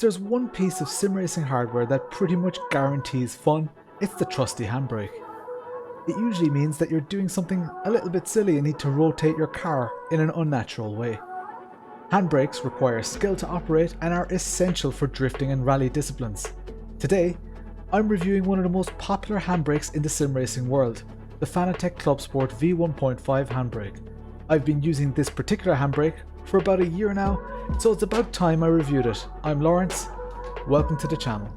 there's one piece of sim racing hardware that pretty much guarantees fun, it's the trusty handbrake. It usually means that you're doing something a little bit silly and need to rotate your car in an unnatural way. Handbrakes require skill to operate and are essential for drifting and rally disciplines. Today, I'm reviewing one of the most popular handbrakes in the sim racing world, the Fanatec Clubsport V1.5 handbrake. I've been using this particular handbrake for about a year now, so it's about time I reviewed it. I'm Lawrence, welcome to the channel.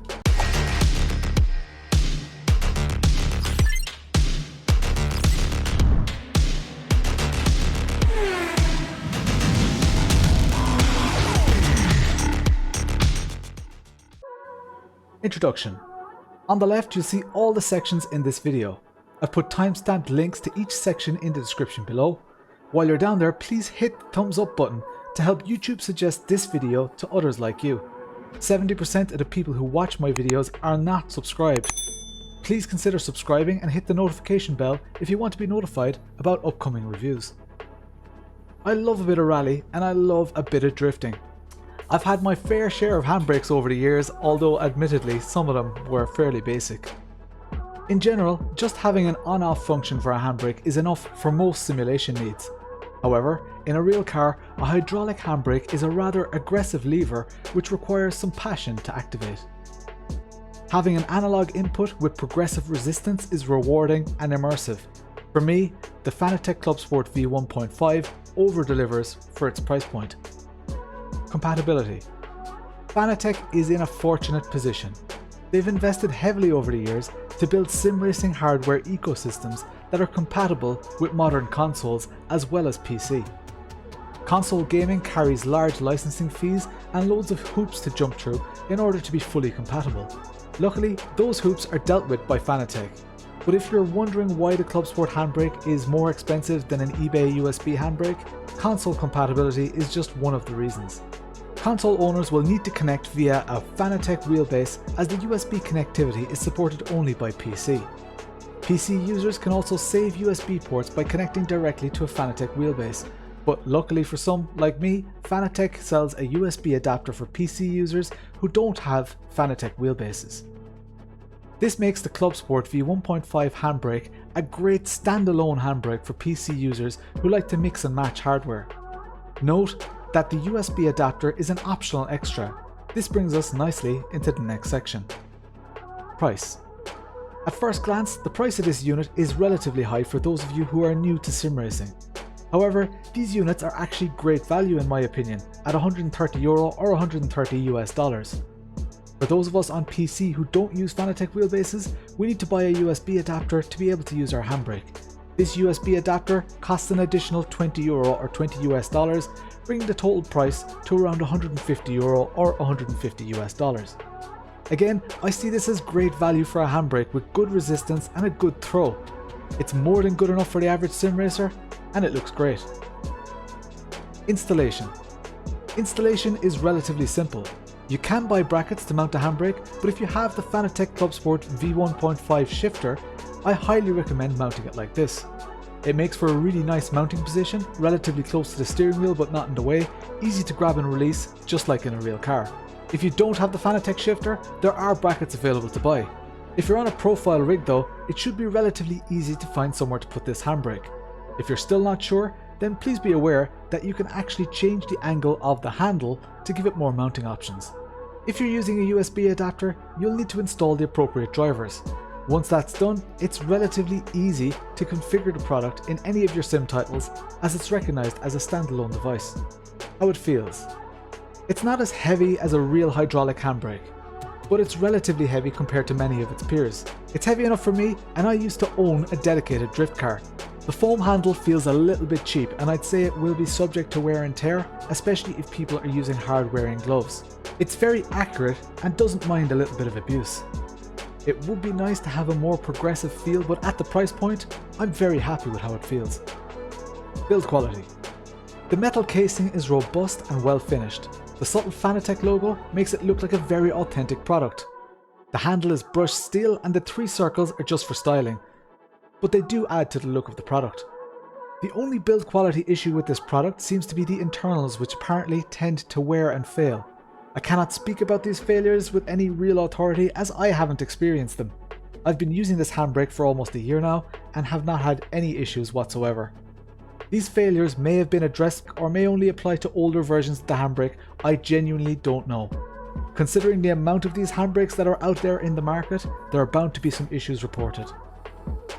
Introduction. On the left you'll see all the sections in this video. I've put timestamped links to each section in the description below. While you're down there, please hit the thumbs up button to help YouTube suggest this video to others like you. 70% of the people who watch my videos are not subscribed. Please consider subscribing and hit the notification bell if you want to be notified about upcoming reviews. I love a bit of rally and I love a bit of drifting. I've had my fair share of handbrakes over the years, although admittedly some of them were fairly basic. In general, just having an on-off function for a handbrake is enough for most simulation needs. However, in a real car, a hydraulic handbrake is a rather aggressive lever which requires some passion to activate. Having an analog input with progressive resistance is rewarding and immersive. For me, the Fanatec Clubsport V1.5 over-delivers for its price point. Compatibility. Fanatec is in a fortunate position. They've invested heavily over the years to build sim racing hardware ecosystems that are compatible with modern consoles as well as PC. Console gaming carries large licensing fees and loads of hoops to jump through in order to be fully compatible. Luckily, those hoops are dealt with by Fanatec. But if you're wondering why the Clubsport handbrake is more expensive than an eBay USB handbrake, console compatibility is just one of the reasons. Console owners will need to connect via a Fanatec wheelbase as the USB connectivity is supported only by PC. PC users can also save USB ports by connecting directly to a Fanatec wheelbase, but luckily for some, like me, Fanatec sells a USB adapter for PC users who don't have Fanatec wheelbases. This makes the Clubsport V1.5 handbrake a great standalone handbrake for PC users who like to mix and match hardware. Note that the USB adapter is an optional extra. This brings us nicely into the next section. Price. At first glance, the price of this unit is relatively high for those of you who are new to sim racing. However, these units are actually great value in my opinion, at €130 or $130 US. For those of us on PC who don't use Fanatec wheelbases, we need to buy a USB adapter to be able to use our handbrake. This USB adapter costs an additional €20 or $20 US, bringing the total price to around €150 or $150 US. Again, I see this as great value for a handbrake with good resistance and a good throw. It's more than good enough for the average sim racer, and it looks great. Installation. Installation is relatively simple. You can buy brackets to mount a handbrake, but if you have the Fanatec Clubsport V1.5 shifter, I highly recommend mounting it like this. It makes for a really nice mounting position, relatively close to the steering wheel but not in the way, easy to grab and release, just like in a real car. If you don't have the Fanatec shifter, there are brackets available to buy. If you're on a profile rig though, it should be relatively easy to find somewhere to put this handbrake. If you're still not sure, then please be aware that you can actually change the angle of the handle to give it more mounting options. If you're using a USB adapter, you'll need to install the appropriate drivers. Once that's done, it's relatively easy to configure the product in any of your sim titles as it's recognized as a standalone device. How it feels. It's not as heavy as a real hydraulic handbrake, but it's relatively heavy compared to many of its peers. It's heavy enough for me, and I used to own a dedicated drift car. The foam handle feels a little bit cheap, and I'd say it will be subject to wear and tear, especially if people are using hard-wearing gloves. It's very accurate and doesn't mind a little bit of abuse. It would be nice to have a more progressive feel, but at the price point, I'm very happy with how it feels. Build quality. The metal casing is robust and well finished. The subtle Fanatec logo makes it look like a very authentic product. The handle is brushed steel and the 3 circles are just for styling, but they do add to the look of the product. The only build quality issue with this product seems to be the internals, which apparently tend to wear and fail. I cannot speak about these failures with any real authority as I haven't experienced them. I've been using this handbrake for almost a year now and have not had any issues whatsoever. These failures may have been addressed or may only apply to older versions of the handbrake. I genuinely don't know. Considering the amount of these handbrakes that are out there in the market, there are bound to be some issues reported.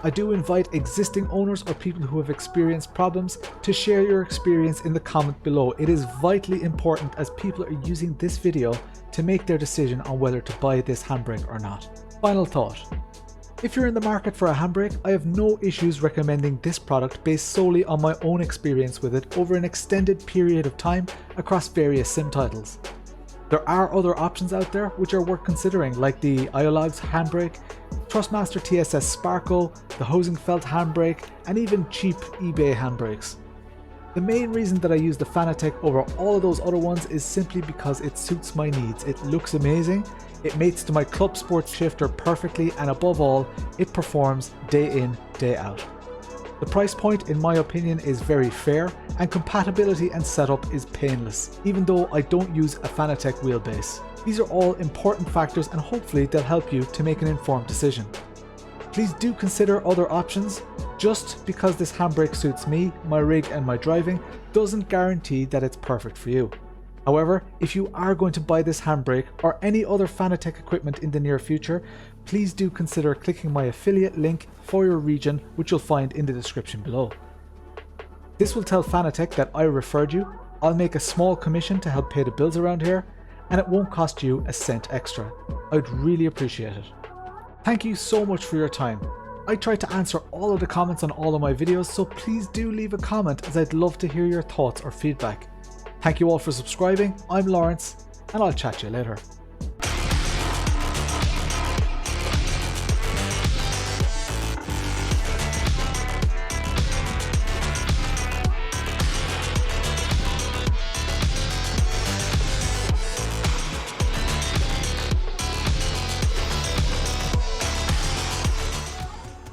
I do invite existing owners or people who have experienced problems to share your experience in the comment below. It is vitally important as people are using this video to make their decision on whether to buy this handbrake or not. Final thought. If you're in the market for a handbrake, I have no issues recommending this product based solely on my own experience with it over an extended period of time across various sim titles. There are other options out there which are worth considering, like the Iolog's handbrake, Trustmaster TSS Sparkle, the Hosingfeld handbrake, and even cheap eBay handbrakes. The main reason that I use the Fanatec over all of those other ones is simply because it suits my needs. It looks amazing, it mates to my Clubsport shifter perfectly, and above all, it performs day in, day out. The price point in my opinion is very fair, and compatibility and setup is painless, even though I don't use a Fanatec wheelbase. These are all important factors and hopefully they'll help you to make an informed decision. Please do consider other options. Just because this handbrake suits me, my rig and my driving doesn't guarantee that it's perfect for you. However, if you are going to buy this handbrake or any other Fanatec equipment in the near future, please do consider clicking my affiliate link for your region, which you'll find in the description below. This will tell Fanatec that I referred you, I'll make a small commission to help pay the bills around here, and it won't cost you a cent extra. I'd really appreciate it. Thank you so much for your time. I try to answer all of the comments on all of my videos, so please do leave a comment as I'd love to hear your thoughts or feedback. Thank you all for subscribing. I'm Lawrence, and I'll chat to you later.